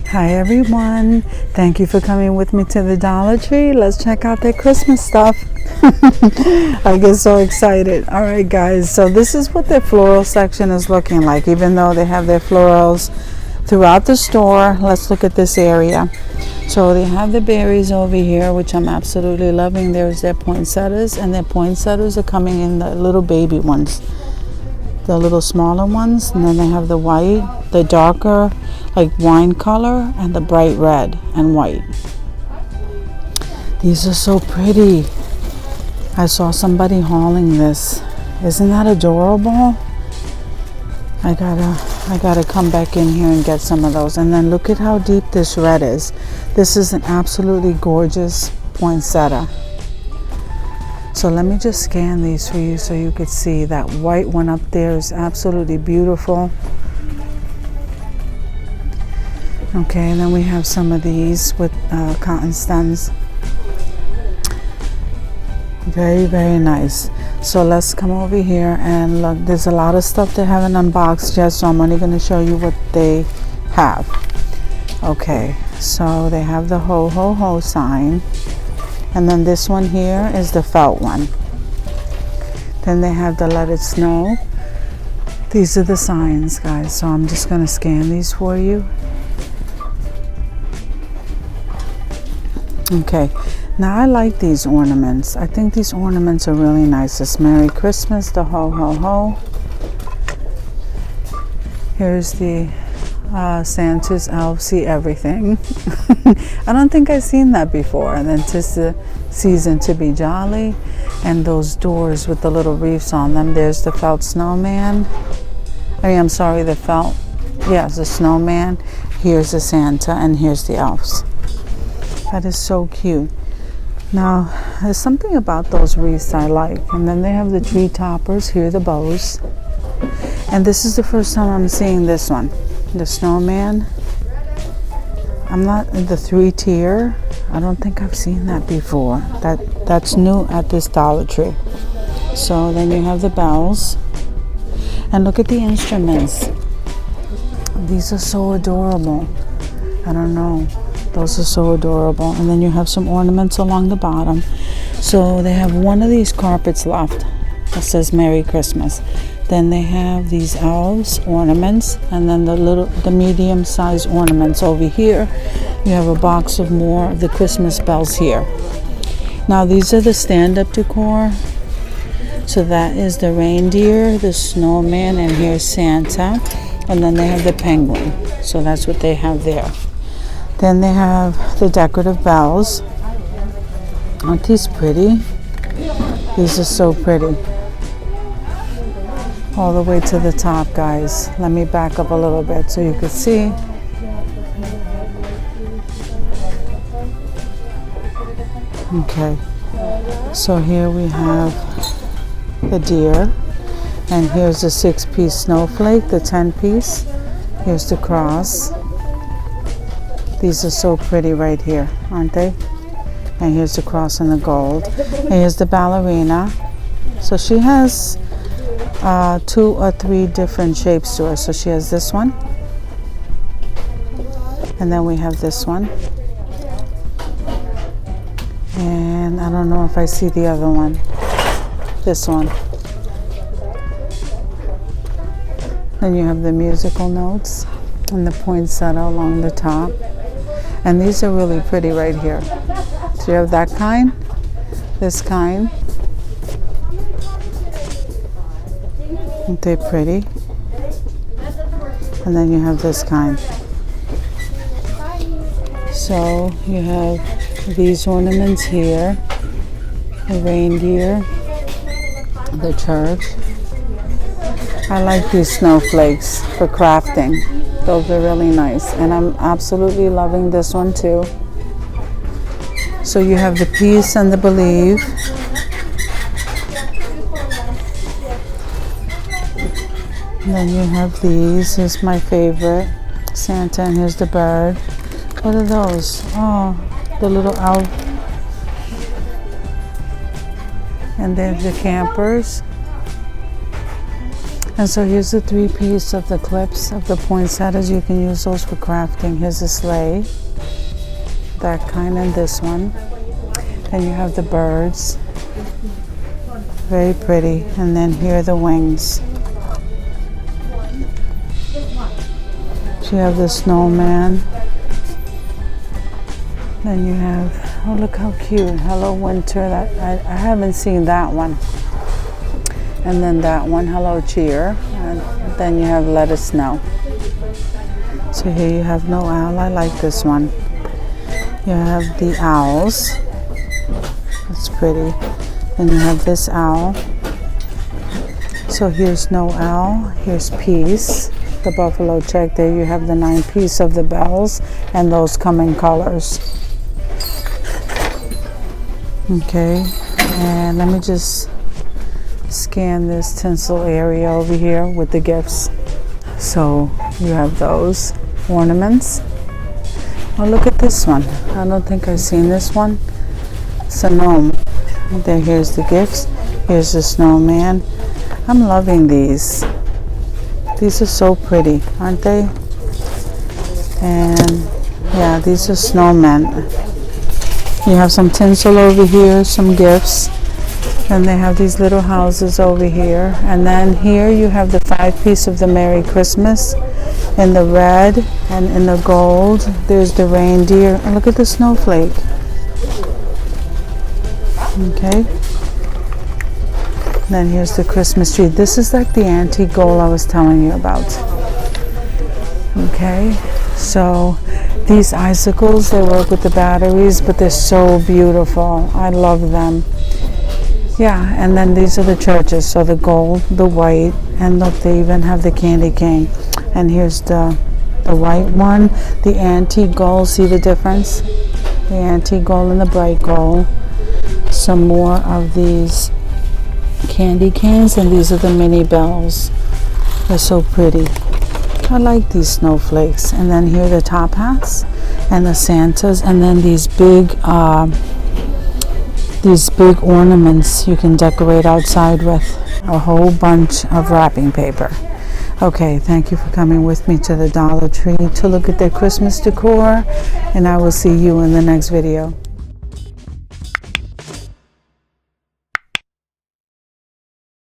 Hi everyone, thank you for coming with me to the Dollar Tree. Let's check out their Christmas stuff. I get so excited. Alright guys, so this is what their floral section is looking like. Even though they have their florals throughout the store, let's look at this area. So they have the berries over here, which I'm absolutely loving. There's their poinsettias, and their poinsettias are coming in the little baby ones, the little smaller ones, and then they have the white, the darker like wine color, and the bright red and white. These are so pretty. I saw somebody hauling this. Isn't that adorable? I gotta come back in here and get some of those. And then look at how deep this red is. This is an absolutely gorgeous poinsettia. So let me just scan these for you so you could see. That white one up there is absolutely beautiful. Okay, and then we have some of these with cotton stems. Very, very nice. So let's come over here and look. There's a lot of stuff they haven't unboxed yet, so I'm only going to show you what they have. Okay, so they have the ho ho ho sign. And then this one here is the felt one. Then they have the let it snow. These are the signs, guys. So I'm just going to scan these for you. Okay, now I like these ornaments. I think these ornaments are really nice. It's Merry Christmas, the ho ho ho. Here's the Santa's elf see everything. I don't think I've seen that before. And then 'tis the season to be jolly, and those doors with the little wreaths on them. There's the felt snowman. I'm sorry, the felt, yes, the snowman. Here's the Santa, and here's the elves. That is so cute. Now, there's something about those wreaths I like. And then they have the tree toppers. Here are the bows. And this is the first time I'm seeing this one, the snowman. I'm not in the 3-tier. I don't think I've seen that before. That's new at this Dollar Tree. So then you have the bells. And look at the instruments. These are so adorable. I don't know. Those are so adorable. And then you have some ornaments along the bottom. So they have one of these carpets left that says Merry Christmas. Then they have these elves ornaments, and then the medium-sized ornaments over here. You have a box of more of the Christmas bells here. Now these are the stand-up decor. So that is the reindeer, the snowman, and here's Santa. And then they have the penguin. So that's what they have there. Then they have the decorative bells. Aren't these pretty? These are so pretty. All the way to the top, guys. Let me back up a little bit so you can see. Okay. So here we have the deer. And here's the 6-piece snowflake, the 10-piece. Here's the cross. These are so pretty right here, aren't they? And here's the cross and the gold. And here's the ballerina. So she has 2 or 3 different shapes to her. So she has this one. And then we have this one. And I don't know if I see the other one. This one. Then you have the musical notes and the poinsettia along the top. And these are really pretty right here. So you have that kind, this kind. Aren't they pretty? And then you have this kind. So you have these ornaments here, the reindeer, the church. I like these snowflakes for crafting. Those are really nice. And I'm absolutely loving this one too. So you have the peace and the believe. And then you have these. Here's my favorite, Santa, and here's the bird. What are those? Oh, the little elf. And then the campers. And so here's the 3-piece of the clips of the poinsettias. You can use those for crafting. Here's a sleigh, that kind, and this one. Then you have the birds, very pretty. And then here are the wings. So you have the snowman. Then you have, oh, look how cute, Hello Winter. That I haven't seen that one. And then that one, Hello Cheer. And then you have Let It Snow. So here you have no owl. I like this one. You have the owls. That's pretty. Then you have this owl. So here's no owl. Here's peace. The buffalo check. There you have the 9-piece of the bells, and those come in colors. Okay, and let me just scan this tinsel area over here with the gifts. So you have those ornaments. Oh, look at this one. I don't think I've seen this one. It's a gnome. Then here's the gifts. Here's the snowman. I'm loving these. These are so pretty, aren't they? And yeah, these are snowmen. You have some tinsel over here, some gifts. And they have these little houses over here. And then here you have the 5-piece of the Merry Christmas in the red and in the gold. There's the reindeer. And look at the snowflake. Okay. Then here's the Christmas tree. This is like the antique gold I was telling you about. Okay, so these icicles, they work with the batteries, but they're so beautiful. I love them. Yeah, and then these are the churches. So the gold, the white, and look, they even have the candy cane. And here's the white one, the antique gold. See the difference? The antique gold and the bright gold. Some more of these candy canes, and these are the mini bells. They're so pretty. I like these snowflakes. And then here are the top hats and the Santas, and then these big ornaments you can decorate outside with. A whole bunch of wrapping paper. Okay, thank you for coming with me to the Dollar Tree to look at their Christmas decor, and I will see you in the next video.